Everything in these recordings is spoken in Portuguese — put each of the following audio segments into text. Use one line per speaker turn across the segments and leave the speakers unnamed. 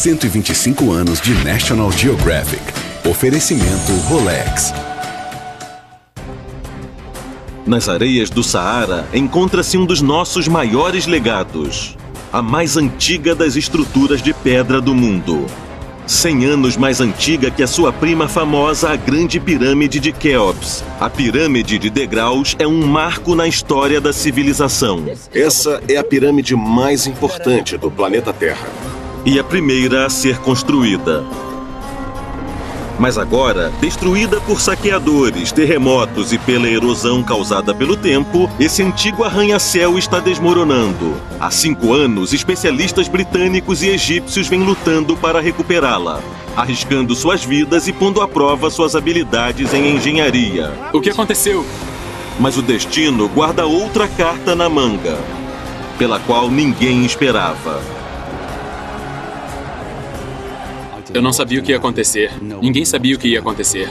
125 anos de National Geographic. Oferecimento Rolex.
Nas areias do Saara encontra-se um dos nossos maiores legados, a mais antiga das estruturas de pedra do mundo. 100 anos mais antiga que a sua prima famosa, a Grande Pirâmide de Quéops. A pirâmide de degraus é um marco na história da civilização.
Essa é a pirâmide mais importante do planeta Terra.
E a primeira a ser construída. Mas agora, destruída por saqueadores, terremotos e pela erosão causada pelo tempo, esse antigo arranha-céu está desmoronando. Há 5 anos, especialistas britânicos e egípcios vêm lutando para recuperá-la, arriscando suas vidas e pondo à prova suas habilidades em engenharia.
O que aconteceu?
Mas o destino guarda outra carta na manga, pela qual ninguém esperava.
Eu não sabia o que ia acontecer. Ninguém sabia o que ia acontecer.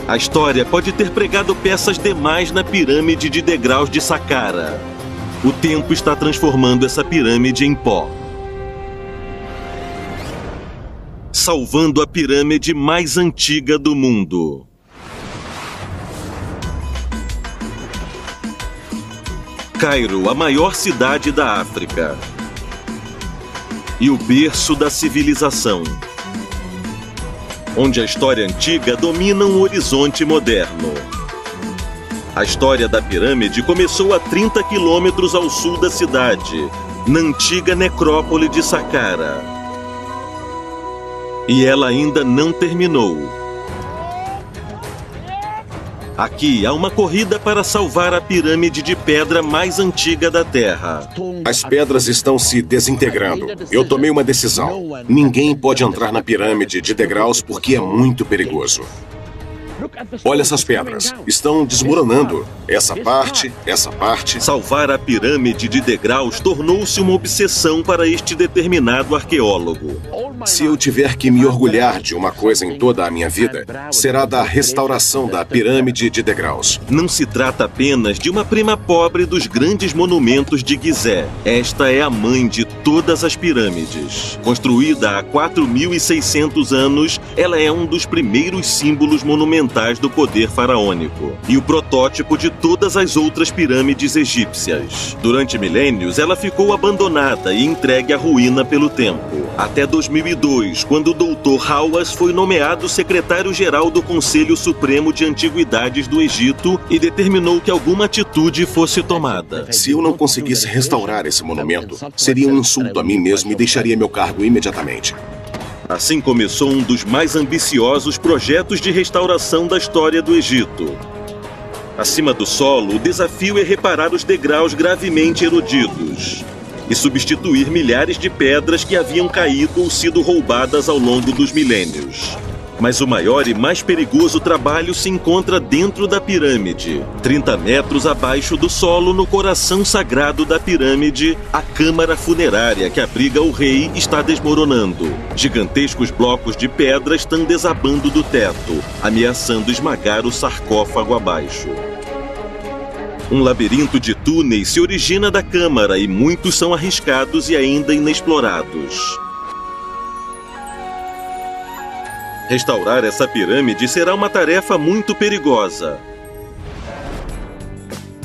A história pode ter pregado peças demais na pirâmide de degraus de Saqqara. O tempo está transformando essa pirâmide em pó. Salvando a pirâmide mais antiga do mundo. Cairo, a maior cidade da África. E o berço da civilização, onde a história antiga domina um horizonte moderno. A história da pirâmide começou a 30 quilômetros ao sul da cidade, na antiga necrópole de Saqqara. E ela ainda não terminou. Aqui há uma corrida para salvar a pirâmide de pedra mais antiga da Terra.
As pedras estão se desintegrando. Eu tomei uma decisão. Ninguém pode entrar na pirâmide de degraus porque é muito perigoso. Olha essas pedras. Estão desmoronando. Essa parte.
Salvar a pirâmide de degraus tornou-se uma obsessão para este determinado arqueólogo.
Se eu tiver que me orgulhar de uma coisa em toda a minha vida, será da restauração da pirâmide de degraus.
Não se trata apenas de uma prima pobre dos grandes monumentos de Gizé. Esta é a mãe de todas as pirâmides. Construída há 4.600 anos, ela é um dos primeiros símbolos monumentais do poder faraônico e o protótipo de todas as outras pirâmides egípcias. Durante milênios, ela ficou abandonada e entregue à ruína pelo tempo. Até 2002, quando o Dr. Hawass foi nomeado secretário-geral do Conselho Supremo de Antiguidades do Egito e determinou que alguma atitude fosse tomada.
Se eu não conseguisse restaurar esse monumento, seria um insulto a mim mesmo e deixaria meu cargo imediatamente.
Assim começou um dos mais ambiciosos projetos de restauração da história do Egito. Acima do solo, o desafio é reparar os degraus gravemente erodidos e substituir milhares de pedras que haviam caído ou sido roubadas ao longo dos milênios. Mas o maior e mais perigoso trabalho se encontra dentro da pirâmide. 30 metros abaixo do solo, no coração sagrado da pirâmide, a câmara funerária que abriga o rei está desmoronando. Gigantescos blocos de pedra estão desabando do teto, ameaçando esmagar o sarcófago abaixo. Um labirinto de túneis se origina da câmara e muitos são arriscados e ainda inexplorados. Restaurar essa pirâmide será uma tarefa muito perigosa.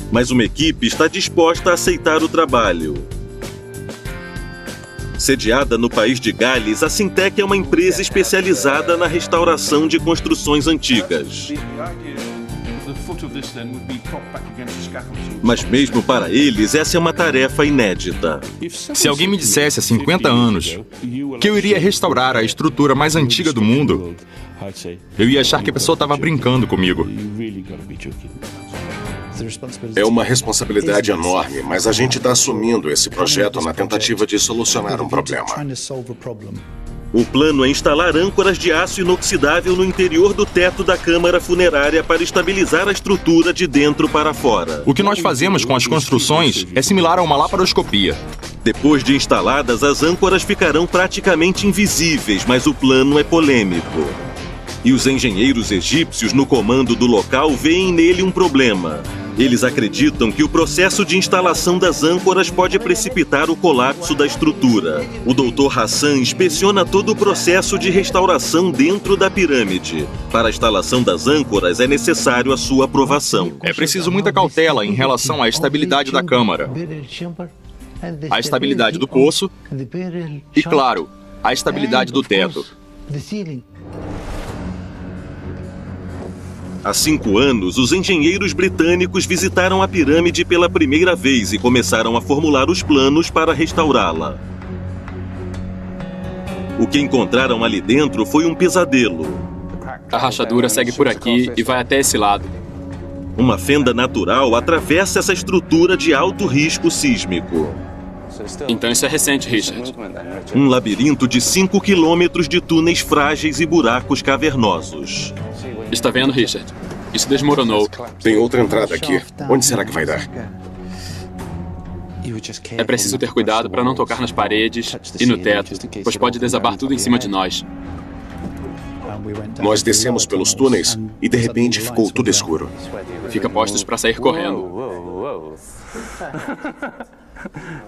Mas uma equipe está disposta a aceitar o trabalho. Sediada no país de Gales, a Syntec é uma empresa especializada na restauração de construções antigas. Mas mesmo para eles, essa é uma tarefa inédita.
Se alguém me dissesse há 50 anos que eu iria restaurar a estrutura mais antiga do mundo, eu ia achar que a pessoa estava brincando comigo.
É uma responsabilidade enorme, mas a gente está assumindo esse projeto na tentativa de solucionar um problema.
O plano é instalar âncoras de aço inoxidável no interior do teto da câmara funerária para estabilizar a estrutura de dentro para fora.
O que nós fazemos com as construções é similar a uma laparoscopia.
Depois de instaladas, as âncoras ficarão praticamente invisíveis, mas o plano é polêmico. E os engenheiros egípcios no comando do local veem nele um problema. Eles acreditam que o processo de instalação das âncoras pode precipitar o colapso da estrutura. O Dr. Hassan inspeciona todo o processo de restauração dentro da pirâmide. Para a instalação das âncoras é necessário a sua aprovação.
É preciso muita cautela em relação à estabilidade da câmara, a estabilidade do poço e, claro, a estabilidade do teto.
Há 5 anos, os engenheiros britânicos visitaram a pirâmide pela primeira vez e começaram a formular os planos para restaurá-la. O que encontraram ali dentro foi um pesadelo.
A rachadura segue por aqui e vai até esse lado.
Uma fenda natural atravessa essa estrutura de alto risco sísmico.
Então isso é recente, Richard.
Um labirinto de 5 quilômetros de túneis frágeis e buracos cavernosos.
Está vendo, Richard? Isso desmoronou.
Tem outra entrada aqui. Onde será que vai dar?
É preciso ter cuidado para não tocar nas paredes e no teto, pois pode desabar tudo em cima de nós.
Nós descemos pelos túneis e de repente ficou tudo escuro.
Fica postos para sair correndo.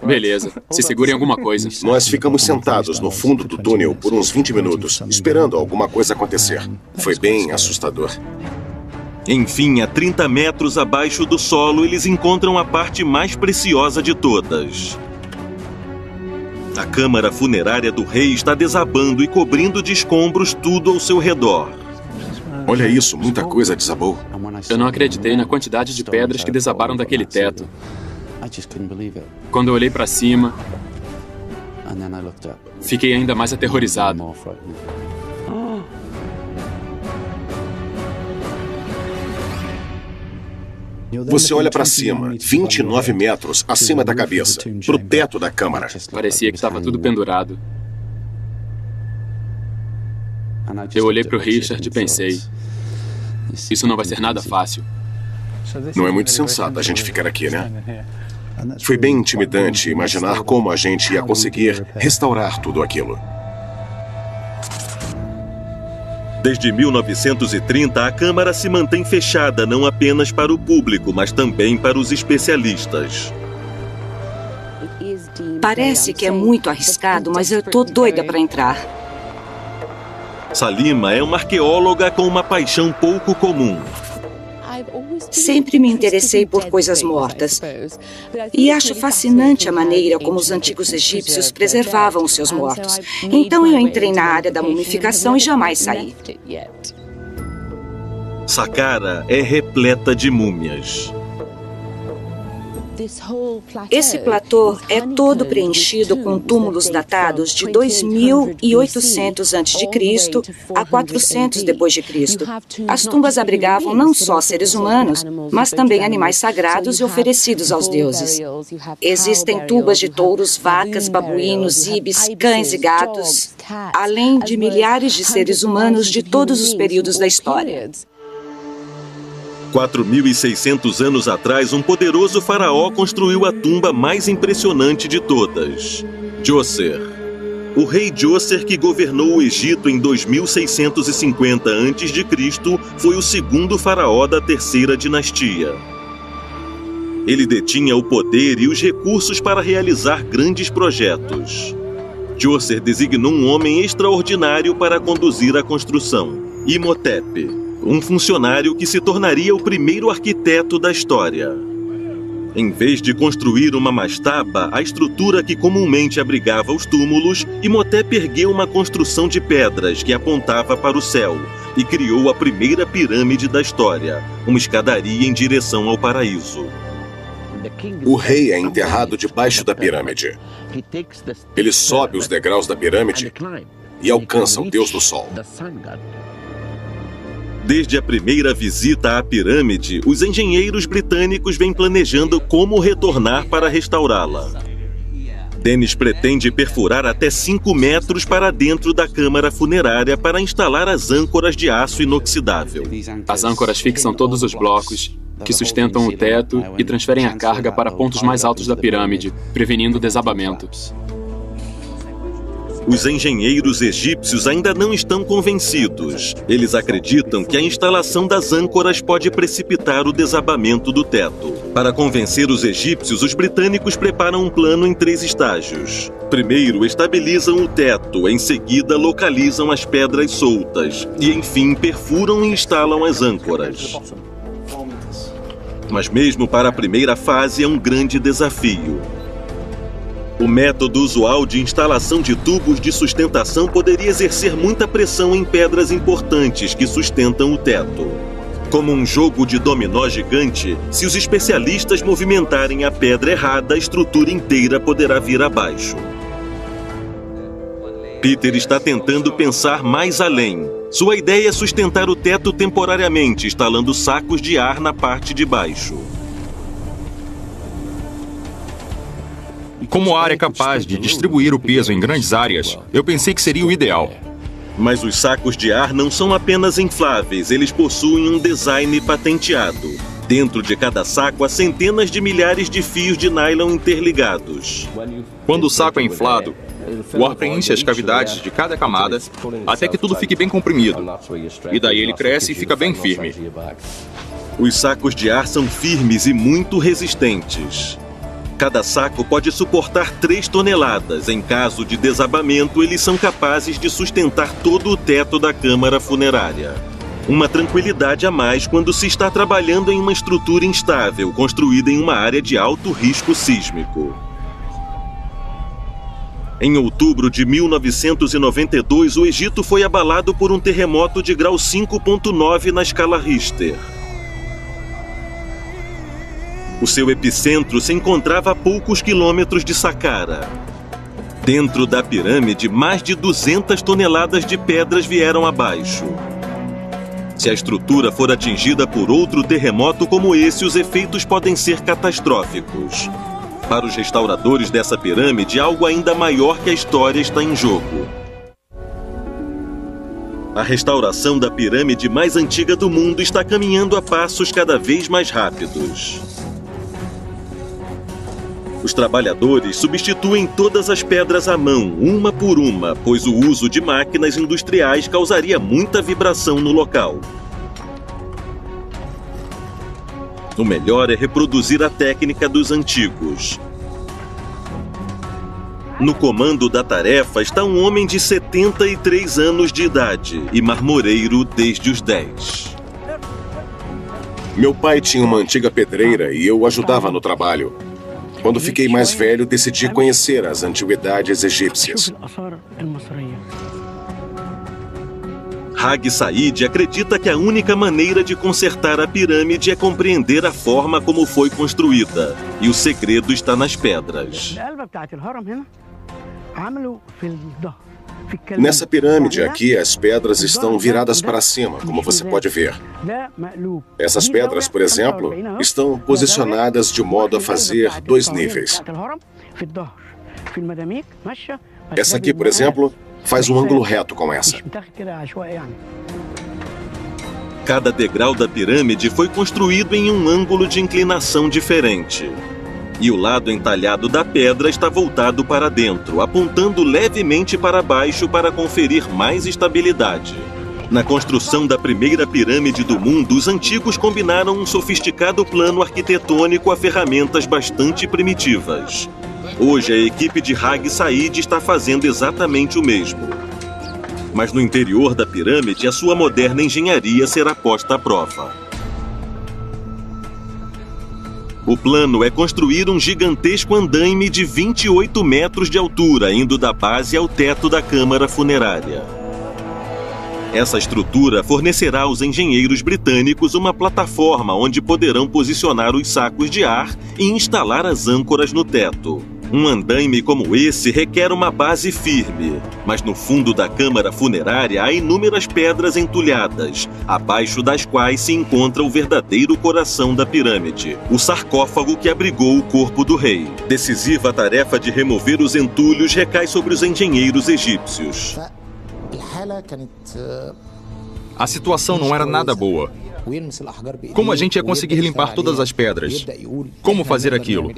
Beleza, se segure em alguma coisa.
Nós ficamos sentados no fundo do túnel por uns 20 minutos, esperando alguma coisa acontecer. Foi bem assustador.
Enfim, a 30 metros abaixo do solo, eles encontram a parte mais preciosa de todas. A câmara funerária do rei está desabando e cobrindo de escombros tudo ao seu redor.
Olha isso, muita coisa desabou.
Eu não acreditei na quantidade de pedras que desabaram daquele teto. Quando eu olhei para cima, fiquei ainda mais aterrorizado.
Você olha para cima, 29 metros acima da cabeça, para o teto da câmara.
Parecia que estava tudo pendurado. Eu olhei para o Richard e pensei, isso não vai ser nada fácil.
Não é muito sensato a gente ficar aqui, né? Foi bem intimidante imaginar como a gente ia conseguir restaurar tudo aquilo.
Desde 1930, a Câmara se mantém fechada não apenas para o público, mas também para os especialistas.
Parece que é muito arriscado, mas eu tô doida para entrar.
Salima é uma arqueóloga com uma paixão pouco comum.
Sempre me interessei por coisas mortas. E acho fascinante a maneira como os antigos egípcios preservavam os seus mortos. Então eu entrei na área da mumificação e jamais saí.
Saqqara é repleta de múmias.
Esse platô é todo preenchido com túmulos datados de 2800 a.C. a 400 d.C. As tumbas abrigavam não só seres humanos, mas também animais sagrados e oferecidos aos deuses. Existem tumbas de touros, vacas, babuínos, ibis, cães e gatos, além de milhares de seres humanos de todos os períodos da história.
4.600 anos atrás, um poderoso faraó construiu a tumba mais impressionante de todas, Djoser. O rei Djoser, que governou o Egito em 2650 a.C., foi o segundo faraó da terceira dinastia. Ele detinha o poder e os recursos para realizar grandes projetos. Djoser designou um homem extraordinário para conduzir a construção, Imhotep, um funcionário que se tornaria o primeiro arquiteto da história. Em vez de construir uma mastaba, a estrutura que comumente abrigava os túmulos, Imhotep ergueu uma construção de pedras que apontava para o céu e criou a primeira pirâmide da história, uma escadaria em direção ao paraíso.
O rei é enterrado debaixo da pirâmide. Ele sobe os degraus da pirâmide e alcança o Deus do Sol.
Desde a primeira visita à pirâmide, os engenheiros britânicos vêm planejando como retornar para restaurá-la. Dennis pretende perfurar até 5 metros para dentro da câmara funerária para instalar as âncoras de aço inoxidável.
As âncoras fixam todos os blocos, que sustentam o teto e transferem a carga para pontos mais altos da pirâmide, prevenindo o desabamento.
Os engenheiros egípcios ainda não estão convencidos. Eles acreditam que a instalação das âncoras pode precipitar o desabamento do teto. Para convencer os egípcios, os britânicos preparam um plano em 3 estágios. Primeiro, estabilizam o teto, em seguida, localizam as pedras soltas e, enfim, perfuram e instalam as âncoras. Mas mesmo para a primeira fase é um grande desafio. O método usual de instalação de tubos de sustentação poderia exercer muita pressão em pedras importantes que sustentam o teto. Como um jogo de dominó gigante, se os especialistas movimentarem a pedra errada, a estrutura inteira poderá vir abaixo. Peter está tentando pensar mais além. Sua ideia é sustentar o teto temporariamente, instalando sacos de ar na parte de baixo.
Como a área é capaz de distribuir o peso em grandes áreas, eu pensei que seria o ideal.
Mas os sacos de ar não são apenas infláveis, eles possuem um design patenteado. Dentro de cada saco há centenas de milhares de fios de nylon interligados.
Quando o saco é inflado, o ar preenche as cavidades de cada camada até que tudo fique bem comprimido. E daí ele cresce e fica bem firme.
Os sacos de ar são firmes e muito resistentes. Cada saco pode suportar 3 toneladas. Em caso de desabamento, eles são capazes de sustentar todo o teto da câmara funerária. Uma tranquilidade a mais quando se está trabalhando em uma estrutura instável, construída em uma área de alto risco sísmico. Em outubro de 1992, o Egito foi abalado por um terremoto de grau 5.9 na escala Richter. O seu epicentro se encontrava a poucos quilômetros de Saqqara. Dentro da pirâmide, mais de 200 toneladas de pedras vieram abaixo. Se a estrutura for atingida por outro terremoto como esse, os efeitos podem ser catastróficos. Para os restauradores dessa pirâmide, algo ainda maior que a história está em jogo. A restauração da pirâmide mais antiga do mundo está caminhando a passos cada vez mais rápidos. Os trabalhadores substituem todas as pedras à mão, uma por uma, pois o uso de máquinas industriais causaria muita vibração no local. O melhor é reproduzir a técnica dos antigos. No comando da tarefa está um homem de 73 anos de idade e marmoreiro desde os 10.
Meu pai tinha uma antiga pedreira e eu ajudava no trabalho. Quando fiquei mais velho, decidi conhecer as antiguidades egípcias.
Hagi Said acredita que a única maneira de consertar a pirâmide é compreender a forma como foi construída. E o segredo está nas pedras.
Nessa pirâmide aqui, as pedras estão viradas para cima, como você pode ver. Essas pedras, por exemplo, estão posicionadas de modo a fazer 2 níveis. Essa aqui, por exemplo, faz um ângulo reto com essa.
Cada degrau da pirâmide foi construído em um ângulo de inclinação diferente. E o lado entalhado da pedra está voltado para dentro, apontando levemente para baixo para conferir mais estabilidade. Na construção da primeira pirâmide do mundo, os antigos combinaram um sofisticado plano arquitetônico a ferramentas bastante primitivas. Hoje, a equipe de Hagi Said está fazendo exatamente o mesmo. Mas no interior da pirâmide, a sua moderna engenharia será posta à prova. O plano é construir um gigantesco andaime de 28 metros de altura, indo da base ao teto da câmara funerária. Essa estrutura fornecerá aos engenheiros britânicos uma plataforma onde poderão posicionar os sacos de ar e instalar as âncoras no teto. Um andaime como esse requer uma base firme, mas no fundo da câmara funerária há inúmeras pedras entulhadas, abaixo das quais se encontra o verdadeiro coração da pirâmide, o sarcófago que abrigou o corpo do rei. Decisiva tarefa de remover os entulhos recai sobre os engenheiros egípcios.
A situação não era nada boa. Como a gente ia conseguir limpar todas as pedras? Como fazer aquilo?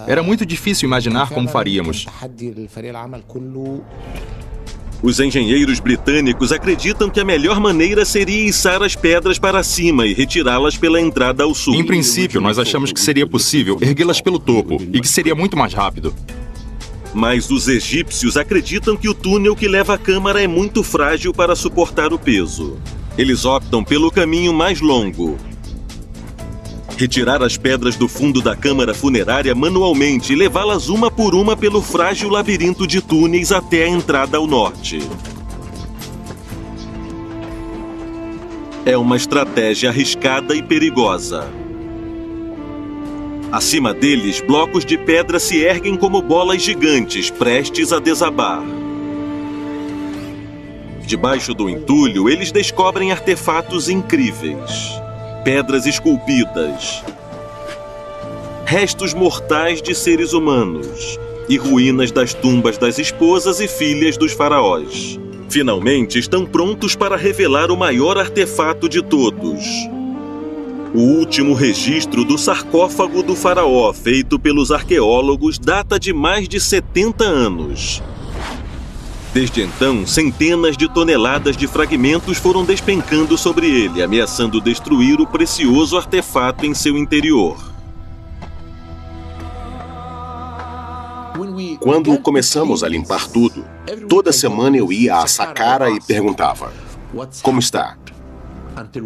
Era muito difícil imaginar como faríamos.
Os engenheiros britânicos acreditam que a melhor maneira seria içar as pedras para cima e retirá-las pela entrada ao sul.
Em princípio, nós achamos que seria possível erguê-las pelo topo e que seria muito mais rápido.
Mas os egípcios acreditam que o túnel que leva à câmara é muito frágil para suportar o peso. Eles optam pelo caminho mais longo. Retirar as pedras do fundo da câmara funerária manualmente e levá-las uma por uma pelo frágil labirinto de túneis até a entrada ao norte. É uma estratégia arriscada e perigosa. Acima deles, blocos de pedra se erguem como bolas gigantes, prestes a desabar. Debaixo do entulho, eles descobrem artefatos incríveis. Pedras esculpidas, restos mortais de seres humanos e ruínas das tumbas das esposas e filhas dos faraós. Finalmente estão prontos para revelar o maior artefato de todos. O último registro do sarcófago do faraó, feito pelos arqueólogos, data de mais de 70 anos. Desde então, centenas de toneladas de fragmentos foram despencando sobre ele, ameaçando destruir o precioso artefato em seu interior.
Quando começamos a limpar tudo, toda semana eu ia à Saqqara e perguntava: como está?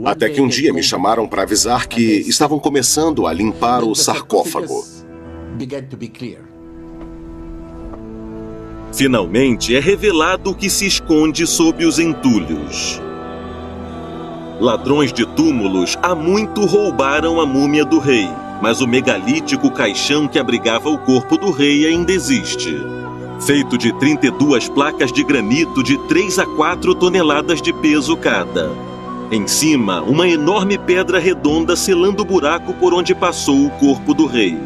Até que um dia me chamaram para avisar que estavam começando a limpar o sarcófago.
Finalmente, é revelado o que se esconde sob os entulhos. Ladrões de túmulos há muito roubaram a múmia do rei, mas o megalítico caixão que abrigava o corpo do rei ainda existe. Feito de 32 placas de granito de 3 a 4 toneladas de peso cada. Em cima, uma enorme pedra redonda selando o buraco por onde passou o corpo do rei.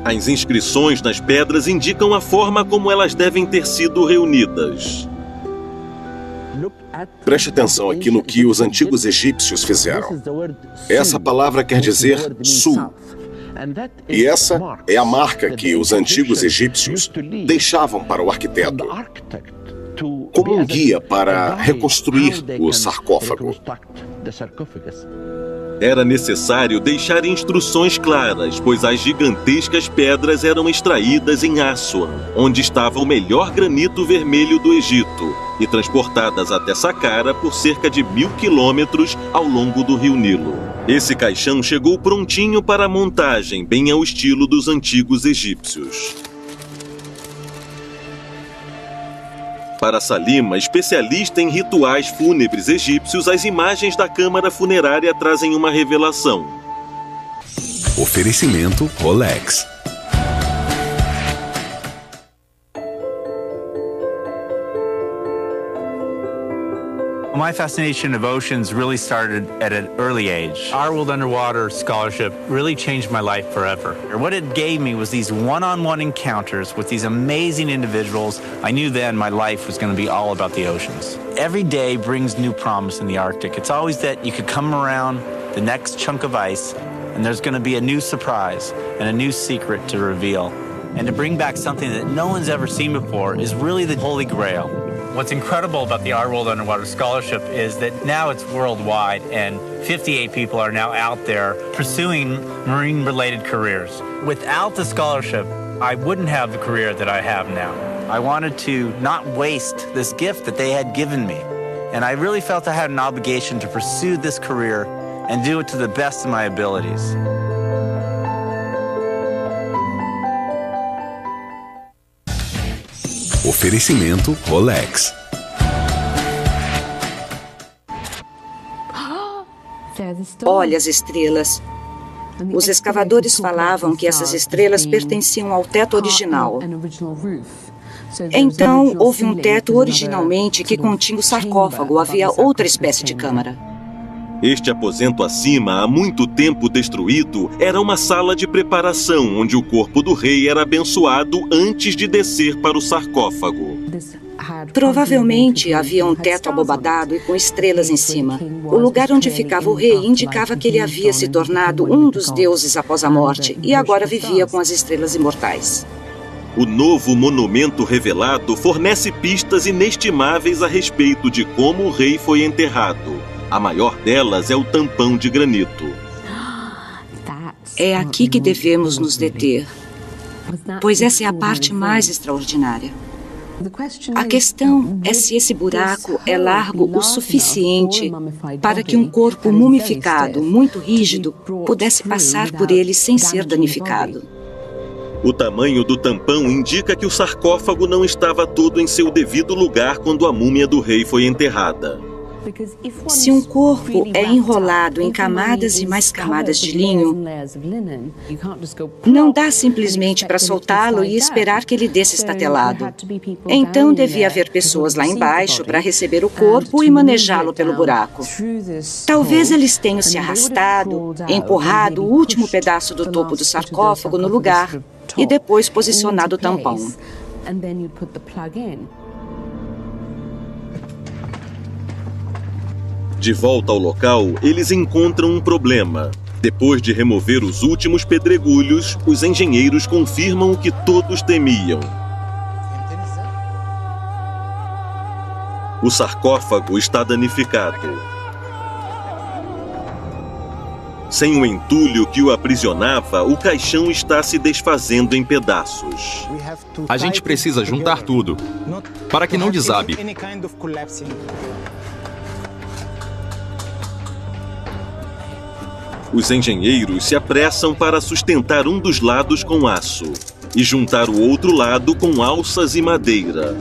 As inscrições nas pedras indicam a forma como elas devem ter sido reunidas.
Preste atenção aqui no que os antigos egípcios fizeram. Essa palavra quer dizer sul. E essa é a marca que os antigos egípcios deixavam para o arquiteto, como um guia para reconstruir o sarcófago.
Era necessário deixar instruções claras, pois as gigantescas pedras eram extraídas em Assuan, onde estava o melhor granito vermelho do Egito, e transportadas até Saqqara por cerca de 1000 quilômetros ao longo do rio Nilo. Esse caixão chegou prontinho para a montagem, bem ao estilo dos antigos egípcios. Para Salima, especialista em rituais fúnebres egípcios, as imagens da câmara funerária trazem uma revelação.
Oferecimento Rolex.
My fascination of oceans really started at an early age. Our World Underwater Scholarship really changed my life forever. What it gave me was these one-on-one encounters with these amazing individuals. I knew then my life was going to be all about the oceans. Every day brings new promise in the Arctic. It's always that you could come around the next chunk of ice and there's going to be a new surprise and a new secret to reveal. And to bring back something that no one's ever seen before is really the Holy Grail. What's incredible about the Our World Underwater Scholarship is that now it's worldwide and 58 people are now out there pursuing marine-related careers. Without the scholarship, I wouldn't have the career that I have now. I wanted to not waste this gift that they had given me. And I really felt I had an obligation to pursue this career and do it to the best of my abilities.
Oferecimento Rolex.
Olha as estrelas. Os escavadores falavam que essas estrelas pertenciam ao teto original. Então, houve um teto originalmente que continha o sarcófago. Havia outra espécie de câmara.
Este aposento acima, há muito tempo destruído, era uma sala de preparação onde o corpo do rei era abençoado antes de descer para o sarcófago.
Provavelmente havia um teto abobadado e com estrelas em cima. O lugar onde ficava o rei indicava que ele havia se tornado um dos deuses após a morte e agora vivia com as estrelas imortais.
O novo monumento revelado fornece pistas inestimáveis a respeito de como o rei foi enterrado. A maior delas é o tampão de granito.
É aqui que devemos nos deter, pois essa é a parte mais extraordinária. A questão é se esse buraco é largo o suficiente para que um corpo mumificado, muito rígido, pudesse passar por ele sem ser danificado.
O tamanho do tampão indica que o sarcófago não estava todo em seu devido lugar quando a múmia do rei foi enterrada.
Se um corpo é enrolado em camadas e mais camadas de linho, não dá simplesmente para soltá-lo e esperar que ele desça estatelado. Então devia haver pessoas lá embaixo para receber o corpo e manejá-lo pelo buraco. Talvez eles tenham se arrastado, empurrado o último pedaço do topo do sarcófago no lugar e depois posicionado o tampão.
De volta ao local, eles encontram um problema. Depois de remover os últimos pedregulhos, os engenheiros confirmam o que todos temiam. O sarcófago está danificado. Sem o entulho que o aprisionava, o caixão está se desfazendo em pedaços.
A gente precisa juntar tudo, para que não desabe.
Os engenheiros se apressam para sustentar um dos lados com aço e juntar o outro lado com alças e madeira.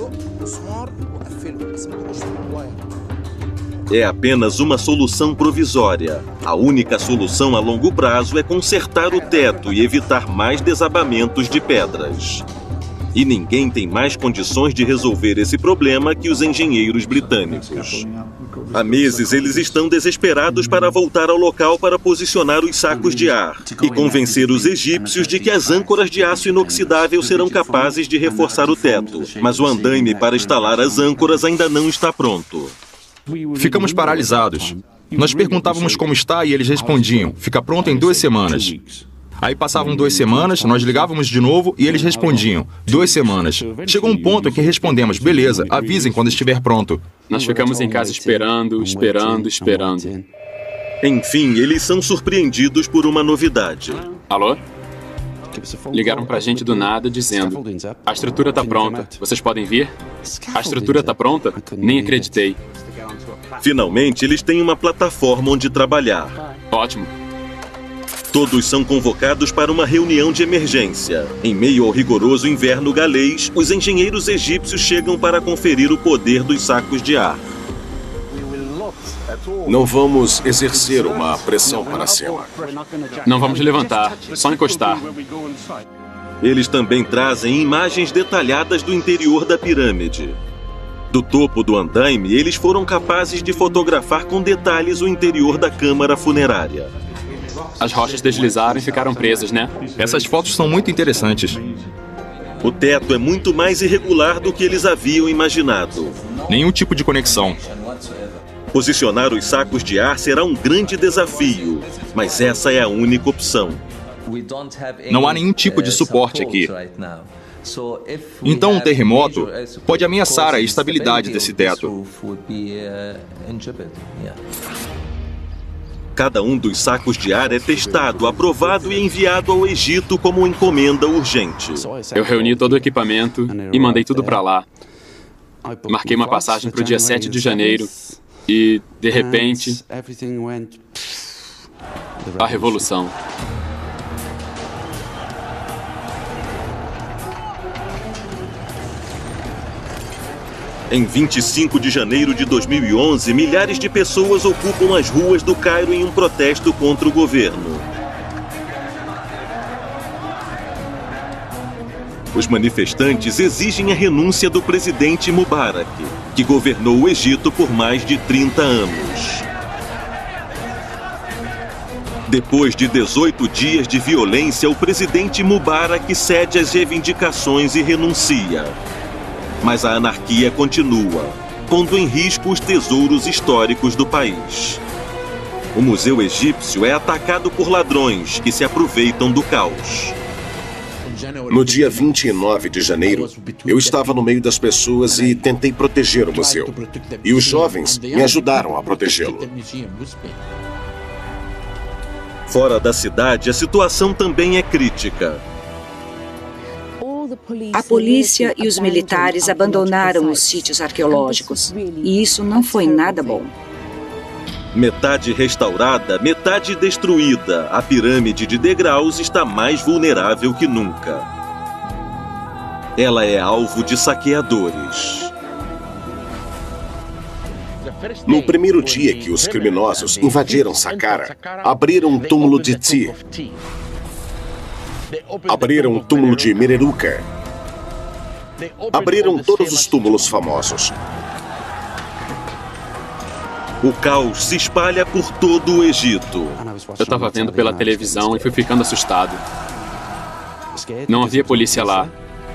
É apenas uma solução provisória. A única solução a longo prazo é consertar o teto e evitar mais desabamentos de pedras. E ninguém tem mais condições de resolver esse problema que os engenheiros britânicos. Há meses eles estão desesperados para voltar ao local para posicionar os sacos de ar e convencer os egípcios de que as âncoras de aço inoxidável serão capazes de reforçar o teto. Mas o andaime para instalar as âncoras ainda não está pronto.
Ficamos paralisados. Nós perguntávamos como está e eles respondiam: fica pronto em 2 semanas. Aí passavam 2 semanas, nós ligávamos de novo e eles respondiam: 2 semanas. Chegou um ponto em que respondemos: beleza, avisem quando estiver pronto.
Nós ficamos em casa esperando.
Enfim, eles são surpreendidos por uma novidade.
Alô? Ligaram pra gente do nada dizendo: a estrutura tá pronta, vocês podem vir? A estrutura tá pronta? Nem acreditei.
Finalmente, eles têm uma plataforma onde trabalhar.
Ótimo.
Todos são convocados para uma reunião de emergência. Em meio ao rigoroso inverno galês, os engenheiros egípcios chegam para conferir o poder dos sacos de ar.
Não vamos exercer uma pressão para cima.
Não vamos levantar, só encostar.
Eles também trazem imagens detalhadas do interior da pirâmide. Do topo do andaime, eles foram capazes de fotografar com detalhes o interior da câmara funerária.
As rochas deslizaram e ficaram presas, né?
Essas fotos são muito interessantes.
O teto é muito mais irregular do que eles haviam imaginado.
Nenhum tipo de conexão.
Posicionar os sacos de ar será um grande desafio, mas essa é a única opção.
Não há nenhum tipo de suporte aqui. Então um terremoto pode ameaçar a estabilidade desse teto.
Cada um dos sacos de ar é testado, aprovado e enviado ao Egito como encomenda urgente.
Eu reuni todo o equipamento e mandei tudo pra lá. Marquei uma passagem pro dia 7 de janeiro e, de repente, a revolução.
Em 25 de janeiro de 2011, milhares de pessoas ocupam as ruas do Cairo em um protesto contra o governo. Os manifestantes exigem a renúncia do presidente Mubarak, que governou o Egito por mais de 30 anos. Depois de 18 dias de violência, o presidente Mubarak cede às reivindicações e renuncia. Mas a anarquia continua, pondo em risco os tesouros históricos do país. O Museu Egípcio é atacado por ladrões que se aproveitam do caos.
No dia 29 de janeiro, eu estava no meio das pessoas e tentei proteger o museu. E os jovens me ajudaram a protegê-lo.
Fora da cidade, a situação também é crítica.
A polícia e os militares abandonaram os sítios arqueológicos. E isso não foi nada bom.
Metade restaurada, metade destruída, a pirâmide de degraus está mais vulnerável que nunca. Ela é alvo de saqueadores.
No primeiro dia que os criminosos invadiram Saqqara, abriram o túmulo de Ti. Abriram o túmulo de Mereruca. Abriram todos os túmulos famosos.
O caos se espalha por todo o Egito.
Eu estava vendo pela televisão e fui ficando assustado. Não havia polícia lá.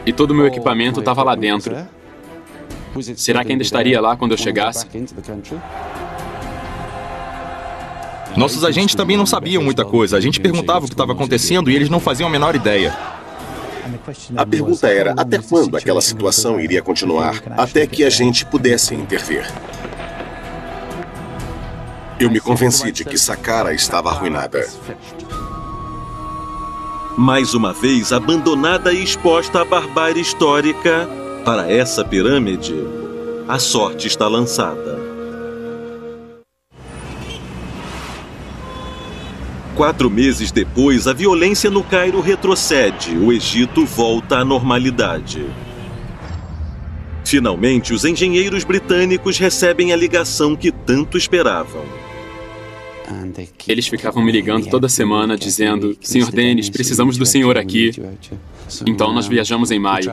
E todo o meu equipamento estava lá dentro. Será que ainda estaria lá quando eu chegasse?
Nossos agentes também não sabiam muita coisa. A gente perguntava o que estava acontecendo e eles não faziam a menor ideia.
A pergunta era até quando aquela situação iria continuar, até que a gente pudesse intervir. Eu me convenci de que Saqqara estava arruinada.
Mais uma vez abandonada e exposta à barbárie histórica, para essa pirâmide, a sorte está lançada. 4 meses depois, a violência no Cairo retrocede, o Egito volta à normalidade. Finalmente, os engenheiros britânicos recebem a ligação que tanto esperavam.
Eles ficavam me ligando toda semana dizendo: Sr. Dennis, precisamos do senhor aqui. Então nós viajamos em maio.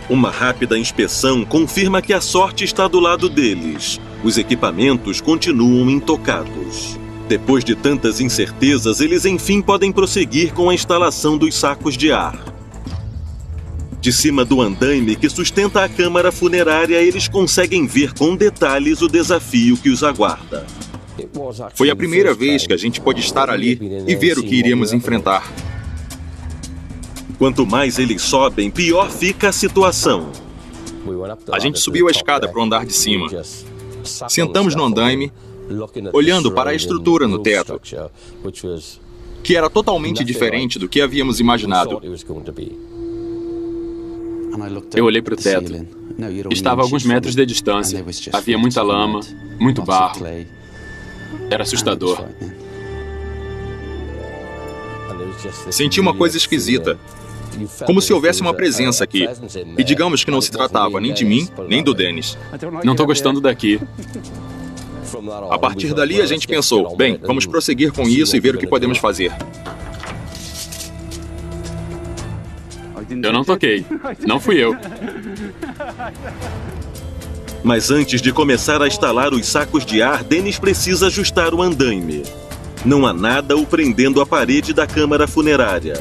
Uma rápida inspeção confirma que a sorte está do lado deles. Os equipamentos continuam intocados. Depois de tantas incertezas, eles enfim podem prosseguir com a instalação dos sacos de ar. De cima do andaime que sustenta a câmara funerária, eles conseguem ver com detalhes o desafio que os aguarda.
Foi a primeira vez que a gente pôde estar ali e ver o que iríamos enfrentar.
Quanto mais eles sobem, pior fica a situação.
A gente subiu a escada para o andar de cima. Sentamos no andaime, olhando para a estrutura no teto, que era totalmente diferente do que havíamos imaginado.
Eu olhei para o teto. Estava a alguns metros de distância. Havia muita lama, muito barro. Era assustador.
Senti uma coisa esquisita. Como se houvesse uma presença aqui. E digamos que não se tratava nem de mim, nem do Dennis.
Não estou gostando daqui.
A partir dali a gente pensou, bem, vamos prosseguir com isso e ver o que podemos fazer.
Eu não toquei. Não fui eu.
Mas antes de começar a instalar os sacos de ar, Dennis precisa ajustar o andaime. Não há nada o prendendo à parede da câmara funerária.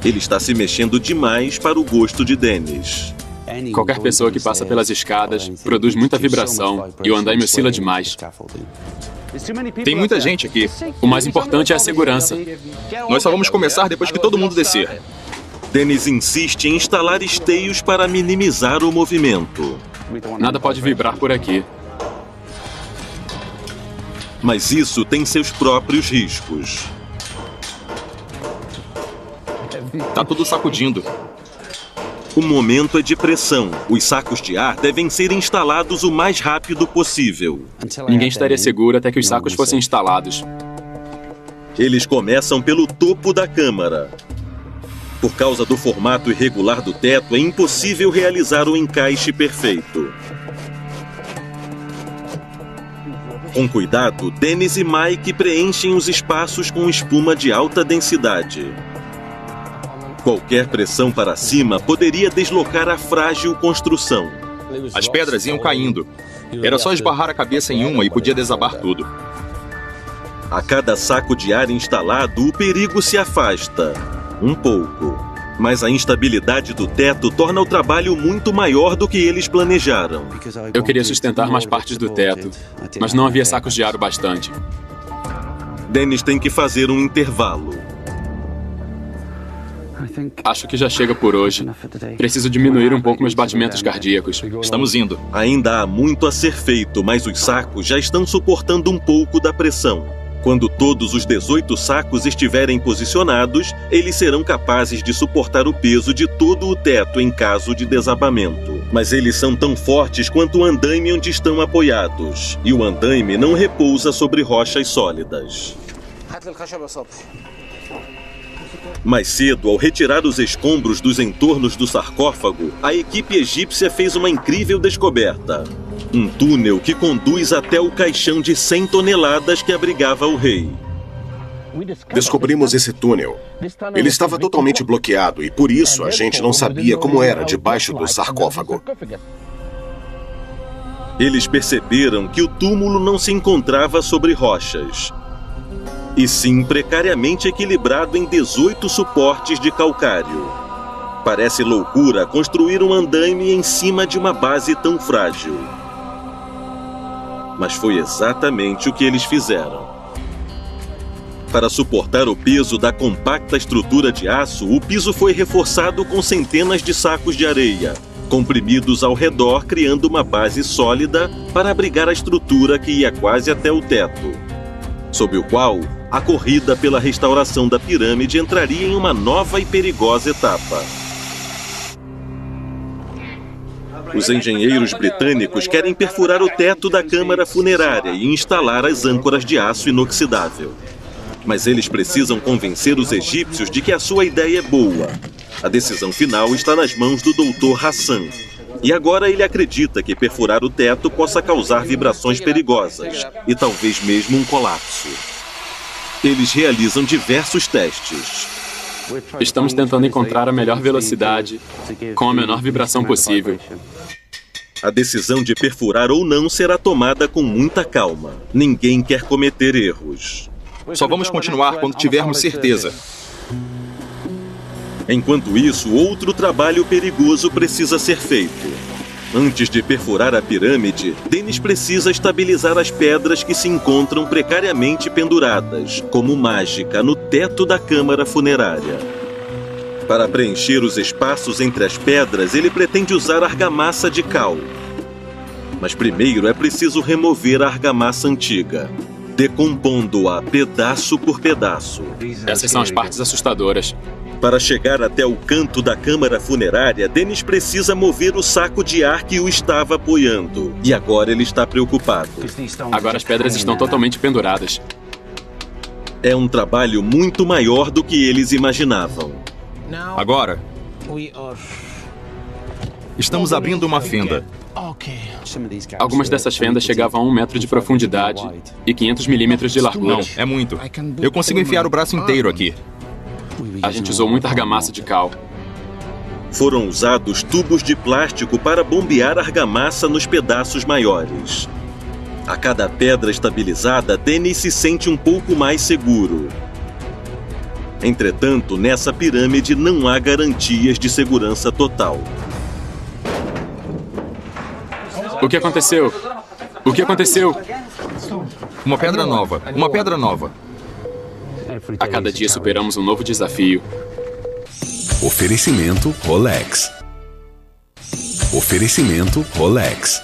Ele está se mexendo demais para o gosto de Dennis.
Qualquer pessoa que passa pelas escadas produz muita vibração e o andaime oscila demais.
Tem muita gente aqui.
O mais importante é a segurança.
Nós só vamos começar depois que todo mundo descer.
Dennis insiste em instalar esteios para minimizar o movimento.
Nada pode vibrar por aqui.
Mas isso tem seus próprios riscos.
Tá tudo sacudindo.
O momento é de pressão. Os sacos de ar devem ser instalados o mais rápido possível.
Ninguém estaria seguro até que os sacos fossem instalados.
Eles começam pelo topo da câmara. Por causa do formato irregular do teto, é impossível realizar o encaixe perfeito. Com cuidado, Dennis e Mike preenchem os espaços com espuma de alta densidade. Qualquer pressão para cima poderia deslocar a frágil construção.
As pedras iam caindo. Era só esbarrar a cabeça em uma e podia desabar tudo.
A cada saco de ar instalado, o perigo se afasta. Um pouco. Mas a instabilidade do teto torna o trabalho muito maior do que eles planejaram.
Eu queria sustentar mais partes do teto, mas não havia sacos de aro bastante.
Dennis tem que fazer um intervalo.
Acho que já chega por hoje. Preciso diminuir um pouco meus batimentos cardíacos.
Estamos indo.
Ainda há muito a ser feito, mas os sacos já estão suportando um pouco da pressão. Quando todos os 18 sacos estiverem posicionados, eles serão capazes de suportar o peso de todo o teto em caso de desabamento. Mas eles são tão fortes quanto o andaime onde estão apoiados. E o andaime não repousa sobre rochas sólidas. Mais cedo, ao retirar os escombros dos entornos do sarcófago, a equipe egípcia fez uma incrível descoberta. Um túnel que conduz até o caixão de 100 toneladas que abrigava o rei.
Descobrimos esse túnel. Ele estava totalmente bloqueado e, por isso, a gente não sabia como era debaixo do sarcófago.
Eles perceberam que o túmulo não se encontrava sobre rochas, e sim precariamente equilibrado em 18 suportes de calcário. Parece loucura construir um andaime em cima de uma base tão frágil. Mas foi exatamente o que eles fizeram. Para suportar o peso da compacta estrutura de aço, o piso foi reforçado com centenas de sacos de areia, comprimidos ao redor, criando uma base sólida para abrigar a estrutura que ia quase até o teto, sob o qual a corrida pela restauração da pirâmide entraria em uma nova e perigosa etapa. Os engenheiros britânicos querem perfurar o teto da câmara funerária e instalar as âncoras de aço inoxidável. Mas eles precisam convencer os egípcios de que a sua ideia é boa. A decisão final está nas mãos do Dr. Hassan. E agora ele acredita que perfurar o teto possa causar vibrações perigosas e talvez mesmo um colapso. Eles realizam diversos testes.
Estamos tentando encontrar a melhor velocidade com a menor vibração possível.
A decisão de perfurar ou não será tomada com muita calma. Ninguém quer cometer erros.
Só vamos continuar quando tivermos certeza.
Enquanto isso, outro trabalho perigoso precisa ser feito. Antes de perfurar a pirâmide, Dennis precisa estabilizar as pedras que se encontram precariamente penduradas, como mágica, no teto da câmara funerária. Para preencher os espaços entre as pedras, ele pretende usar argamassa de cal. Mas primeiro é preciso remover a argamassa antiga, decompondo-a pedaço por pedaço.
Essas são as partes assustadoras.
Para chegar até o canto da câmara funerária, Dennis precisa mover o saco de ar que o estava apoiando. E agora ele está preocupado.
Agora as pedras estão totalmente penduradas.
É um trabalho muito maior do que eles imaginavam.
Agora, estamos abrindo uma fenda.
Algumas dessas fendas chegavam a 1 metro de profundidade e 500 milímetros de largura.
Não, é muito. Eu consigo enfiar o braço inteiro aqui.
A gente usou muita argamassa de cal.
Foram usados tubos de plástico para bombear argamassa nos pedaços maiores. A cada pedra estabilizada, Dennis se sente um pouco mais seguro. Entretanto, nessa pirâmide não há garantias de segurança total.
O que aconteceu? O que aconteceu?
Uma pedra nova. Uma pedra nova.
A cada dia superamos um novo desafio.
Oferecimento Rolex. Oferecimento Rolex.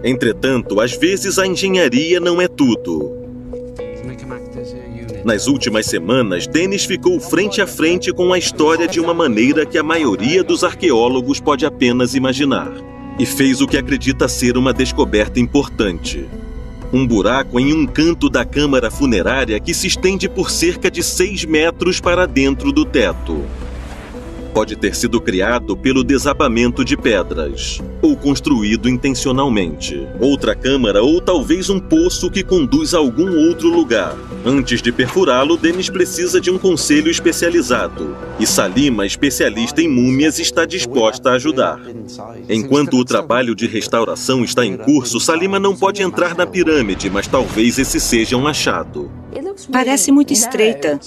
Entretanto, às vezes a engenharia não é tudo. Nas últimas semanas, Dennis ficou frente a frente com a história de uma maneira que a maioria dos arqueólogos pode apenas imaginar. E fez o que acredita ser uma descoberta importante. Um buraco em um canto da câmara funerária que se estende por cerca de 6 metros para dentro do teto. Pode ter sido criado pelo desabamento de pedras, ou construído intencionalmente. Outra câmara ou talvez um poço que conduz a algum outro lugar. Antes de perfurá-lo, Dennis precisa de um conselho especializado. E Salima, especialista em múmias, está disposta a ajudar. Enquanto o trabalho de restauração está em curso, Salima não pode entrar na pirâmide, mas talvez esse seja um achado.
Parece muito estreita.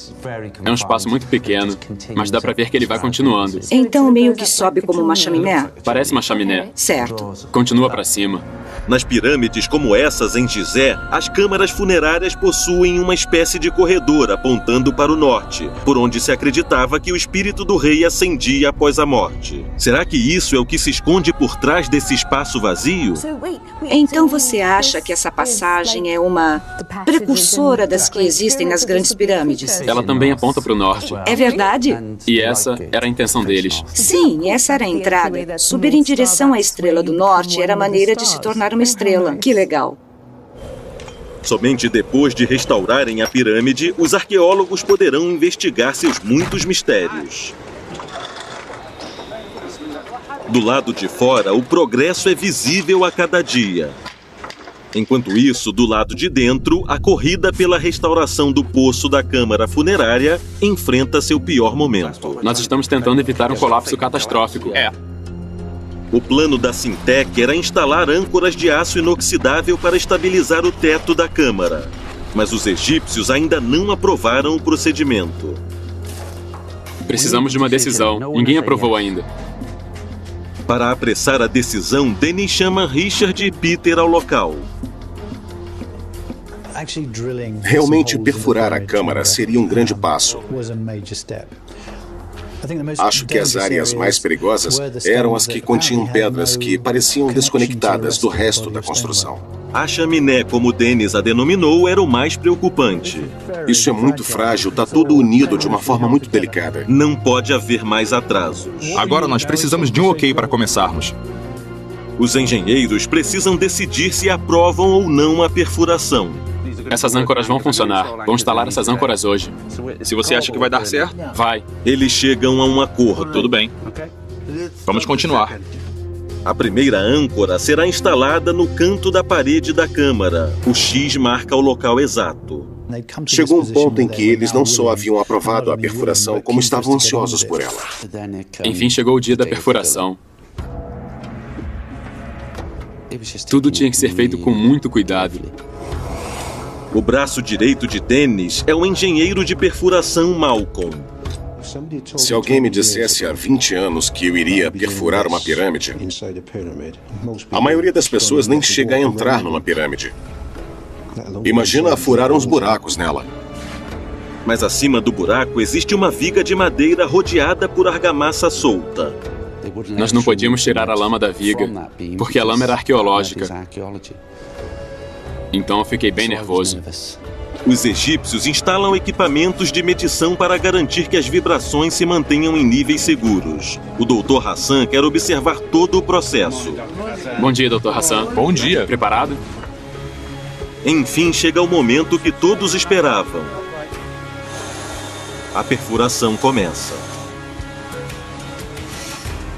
É um espaço muito pequeno, mas dá pra ver que ele vai continuando.
Então meio que sobe como uma chaminé?
Parece uma chaminé.
Certo.
Continua pra cima.
Nas pirâmides como essas em Gizé, as câmaras funerárias possuem uma espécie de corredor apontando para o norte, por onde se acreditava que o espírito do rei ascendia após a morte. Será que isso é o que se esconde por trás desse espaço vazio?
Então você acha que essa passagem é uma precursora das que existem nas grandes pirâmides?
Ela também aponta pro norte.
É verdade?
E essa era a intenção deles.
Sim, essa era a entrada. Subir em direção à Estrela do Norte era a maneira de se tornar uma estrela. Que legal.
Somente depois de restaurarem a pirâmide, os arqueólogos poderão investigar seus muitos mistérios. Do lado de fora, o progresso é visível a cada dia. Enquanto isso, do lado de dentro, a corrida pela restauração do poço da câmara funerária enfrenta seu pior momento.
Nós estamos tentando evitar um colapso catastrófico.
O plano da Sintec era instalar âncoras de aço inoxidável para estabilizar o teto da câmara. Mas os egípcios ainda não aprovaram o procedimento.
Precisamos de uma decisão. Ninguém aprovou ainda.
Para apressar a decisão, Dennis chama Richard e Peter ao local.
Realmente, perfurar a câmara seria um grande passo. Acho que as áreas mais perigosas eram as que continham pedras que pareciam desconectadas do resto da construção.
A chaminé, como Dennis a denominou, era o mais preocupante.
Isso é muito frágil, está tudo unido de uma forma muito delicada.
Não pode haver mais atrasos.
Agora nós precisamos de um ok para começarmos.
Os engenheiros precisam decidir se aprovam ou não a perfuração.
Essas âncoras vão funcionar. Vão instalar essas âncoras hoje.
Se você acha que vai dar certo,
vai.
Eles chegam a um acordo.
Tudo bem. Vamos continuar.
A primeira âncora será instalada no canto da parede da câmara. O X marca o local exato.
Chegou um ponto em que eles não só haviam aprovado a perfuração, como estavam ansiosos por ela.
Enfim, chegou o dia da perfuração. Tudo tinha que ser feito com muito cuidado.
O braço direito de Dennis é o engenheiro de perfuração Malcolm.
Se alguém me dissesse há 20 anos que eu iria perfurar uma pirâmide, a maioria das pessoas nem chega a entrar numa pirâmide. Imagina furar uns buracos nela.
Mas acima do buraco existe uma viga de madeira rodeada por argamassa solta.
Nós não podíamos tirar a lama da viga, porque a lama era arqueológica. Então eu fiquei bem nervoso.
Os egípcios instalam equipamentos de medição para garantir que as vibrações se mantenham em níveis seguros. O Dr. Hassan quer observar todo o processo.
Bom dia, Dr. Hassan.
Bom dia.
Preparado?
Enfim, chega o momento que todos esperavam. A perfuração começa.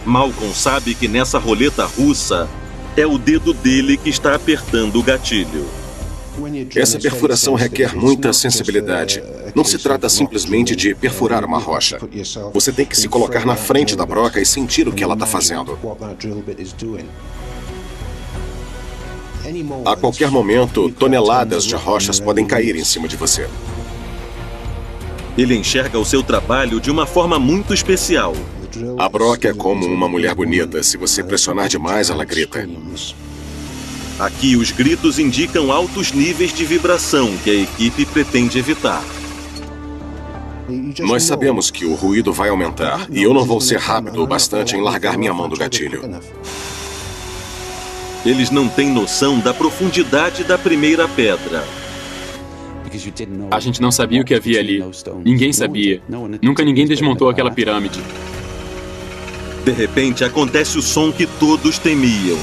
Malcolm sabe que nessa roleta russa é o dedo dele que está apertando o gatilho.
Essa perfuração requer muita sensibilidade. Não se trata simplesmente de perfurar uma rocha. Você tem que se colocar na frente da broca e sentir o que ela está fazendo. A qualquer momento, toneladas de rochas podem cair em cima de você.
Ele enxerga o seu trabalho de uma forma muito especial.
A broca é como uma mulher bonita. Se você pressionar demais, ela grita.
Aqui, os gritos indicam altos níveis de vibração que a equipe pretende evitar.
Nós sabemos que o ruído vai aumentar, e eu não vou ser rápido o bastante em largar minha mão do gatilho.
Eles não têm noção da profundidade da primeira pedra.
A gente não sabia o que havia ali. Ninguém sabia. Nunca ninguém desmontou aquela pirâmide.
De repente, acontece o som que todos temiam.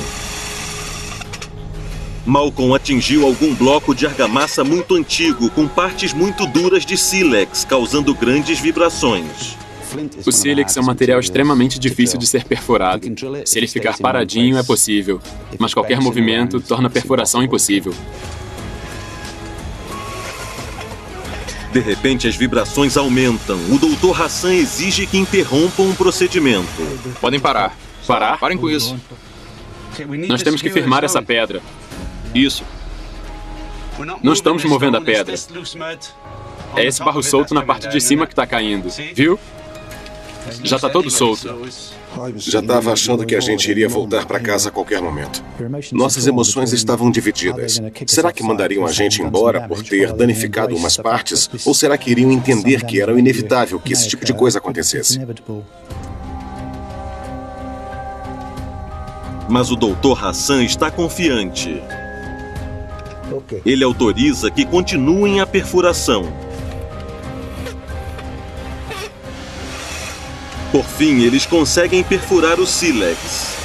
Malcolm atingiu algum bloco de argamassa muito antigo, com partes muito duras de sílex, causando grandes vibrações.
O sílex é um material extremamente difícil de ser perfurado. Se ele ficar paradinho, é possível. Mas qualquer movimento torna a perfuração impossível.
De repente, as vibrações aumentam. O Dr. Hassan exige que interrompam o procedimento.
Podem parar.
Parar?
Parem com isso.
Nós temos que firmar essa pedra.
Isso.
Não estamos movendo a pedra. É esse barro solto na parte de cima que está caindo, viu? Já está todo solto.
Já estava achando que a gente iria voltar para casa a qualquer momento. Nossas emoções estavam divididas. Será que mandariam a gente embora por ter danificado umas partes? Ou será que iriam entender que era inevitável que esse tipo de coisa acontecesse?
Mas o Dr. Hassan está confiante. Ele autoriza que continuem a perfuração. Por fim, eles conseguem perfurar o sílex.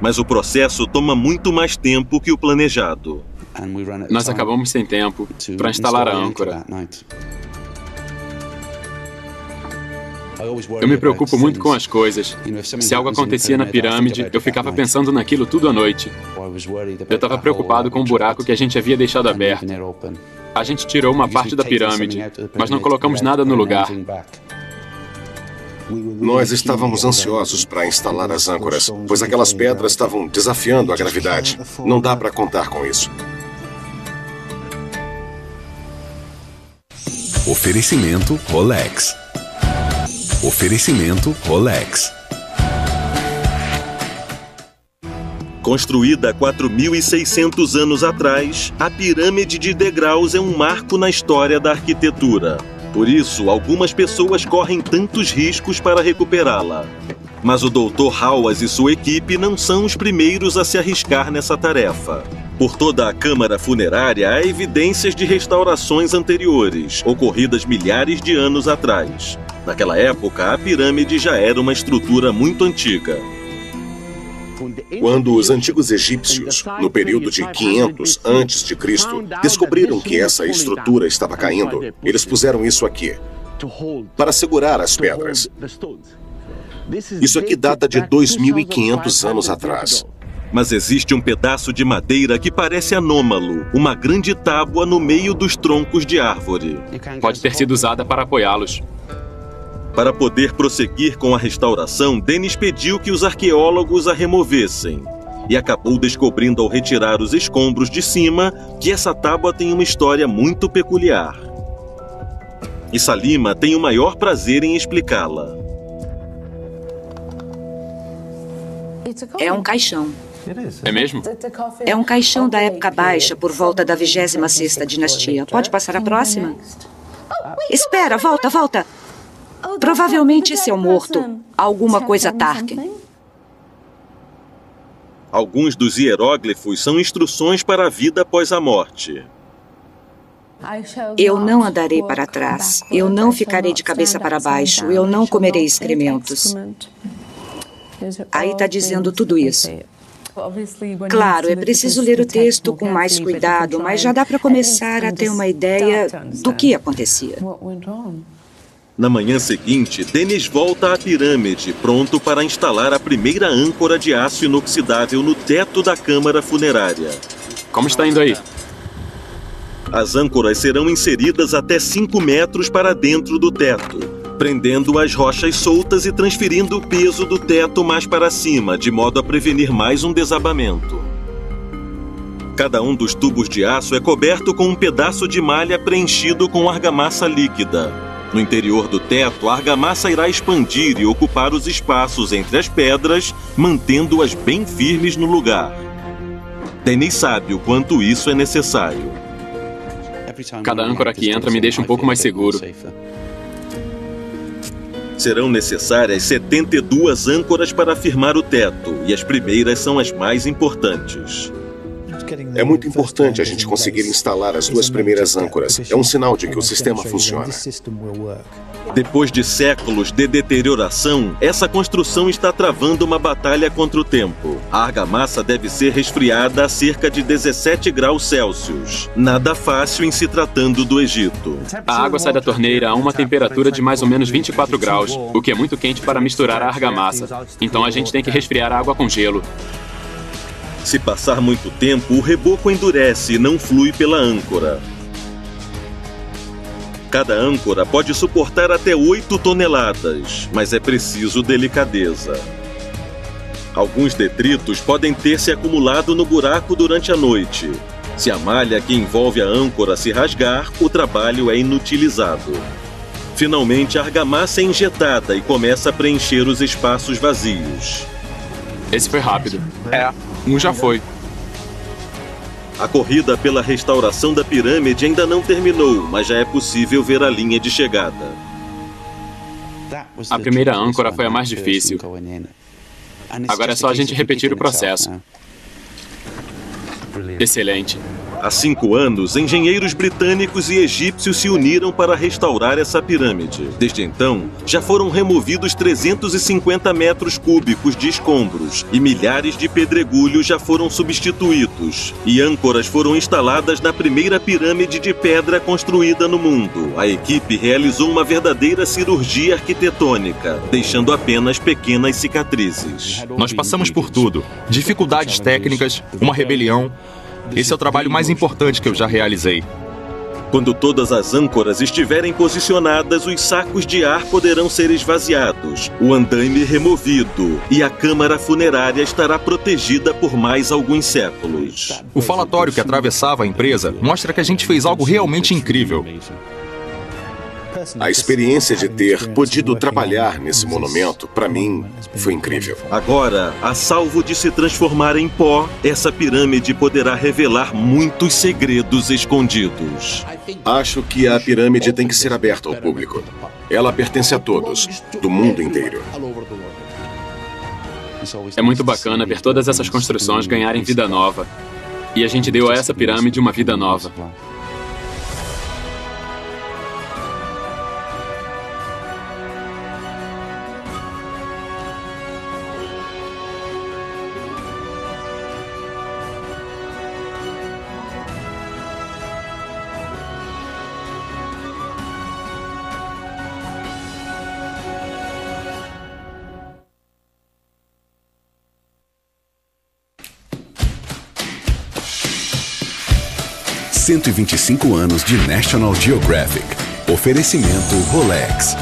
Mas o processo toma muito mais tempo que o planejado.
Nós acabamos sem tempo para instalar a âncora. Eu me preocupo muito com as coisas. Se algo acontecia na pirâmide, eu ficava pensando naquilo tudo à noite. Eu estava preocupado com o buraco que a gente havia deixado aberto. A gente tirou uma parte da pirâmide, mas não colocamos nada no lugar.
Nós estávamos ansiosos para instalar as âncoras, pois aquelas pedras estavam desafiando a gravidade. Não dá para contar com isso.
Oferecimento Rolex. Oferecimento Rolex.
Construída há 4.600 anos atrás, a pirâmide de degraus é um marco na história da arquitetura. Por isso, algumas pessoas correm tantos riscos para recuperá-la. Mas o Dr. Hawass e sua equipe não são os primeiros a se arriscar nessa tarefa. Por toda a câmara funerária há evidências de restaurações anteriores, ocorridas milhares de anos atrás. Naquela época, a pirâmide já era uma estrutura muito antiga.
Quando os antigos egípcios, no período de 500 a.C., descobriram que essa estrutura estava caindo, eles puseram isso aqui, para segurar as pedras. Isso aqui data de 2.500 anos atrás.
Mas existe um pedaço de madeira que parece anômalo, uma grande tábua no meio dos troncos de árvore.
Pode ter sido usada para apoiá-los.
Para poder prosseguir com a restauração, Dennis pediu que os arqueólogos a removessem. E acabou descobrindo ao retirar os escombros de cima que essa tábua tem uma história muito peculiar. E Salima tem o maior prazer em explicá-la.
É um caixão.
É mesmo?
É um caixão da época baixa, por volta da 26ª dinastia. Pode passar a próxima? Espera, volta! Provavelmente esse é o morto. Alguma coisa Tarkin.
Alguns dos hieróglifos são instruções para a vida após a morte.
Eu não andarei para trás. Eu não ficarei de cabeça para baixo. Eu não comerei excrementos. Aí está dizendo tudo isso. Claro, é preciso ler o texto com mais cuidado, mas já dá para começar a ter uma ideia do que acontecia.
Na manhã seguinte, Dennis volta à pirâmide, pronto para instalar a primeira âncora de aço inoxidável no teto da câmara funerária.
Como está indo aí?
As âncoras serão inseridas até 5 metros para dentro do teto, prendendo as rochas soltas e transferindo o peso do teto mais para cima, de modo a prevenir mais um desabamento. Cada um dos tubos de aço é coberto com um pedaço de malha preenchido com argamassa líquida. No interior do teto, a argamassa irá expandir e ocupar os espaços entre as pedras, mantendo-as bem firmes no lugar. Dennis sabe o quanto isso é necessário.
Cada âncora que entra me deixa um pouco mais seguro.
Serão necessárias 72 âncoras para firmar o teto, e as primeiras são as mais importantes.
É muito importante a gente conseguir instalar as 2 primeiras âncoras. É um sinal de que o sistema funciona.
Depois de séculos de deterioração, essa construção está travando uma batalha contra o tempo. A argamassa deve ser resfriada a cerca de 17 graus Celsius. Nada fácil em se tratando do Egito.
A água sai da torneira a uma temperatura de mais ou menos 24 graus, o que é muito quente para misturar a argamassa. Então a gente tem que resfriar a água com gelo.
Se passar muito tempo, o reboco endurece e não flui pela âncora. Cada âncora pode suportar até 8 toneladas, mas é preciso delicadeza. Alguns detritos podem ter se acumulado no buraco durante a noite. Se a malha que envolve a âncora se rasgar, o trabalho é inutilizado. Finalmente, a argamassa é injetada e começa a preencher os espaços vazios.
Esse foi rápido. Já foi.
A corrida pela restauração da pirâmide ainda não terminou, mas já é possível ver a linha de chegada.
A primeira âncora foi a mais difícil. Agora é só a gente repetir o processo. Excelente.
Há 5 anos, engenheiros britânicos e egípcios se uniram para restaurar essa pirâmide. Desde então, já foram removidos 350 metros cúbicos de escombros e milhares de pedregulhos já foram substituídos. E âncoras foram instaladas na primeira pirâmide de pedra construída no mundo. A equipe realizou uma verdadeira cirurgia arquitetônica, deixando apenas pequenas cicatrizes.
Nós passamos por tudo. Dificuldades técnicas, uma rebelião. Esse é o trabalho mais importante que eu já realizei.
Quando todas as âncoras estiverem posicionadas, os sacos de ar poderão ser esvaziados, o andaime removido e a câmara funerária estará protegida por mais alguns séculos.
O falatório que atravessava a empresa mostra que a gente fez algo realmente incrível.
A experiência de ter podido trabalhar nesse monumento, para mim, foi incrível.
Agora, a salvo de se transformar em pó, essa pirâmide poderá revelar muitos segredos escondidos.
Acho que a pirâmide tem que ser aberta ao público. Ela pertence a todos, do mundo inteiro.
É muito bacana ver todas essas construções ganharem vida nova. E a gente deu a essa pirâmide uma vida nova.
R$ 125 anos de National Geographic. Oferecimento Rolex.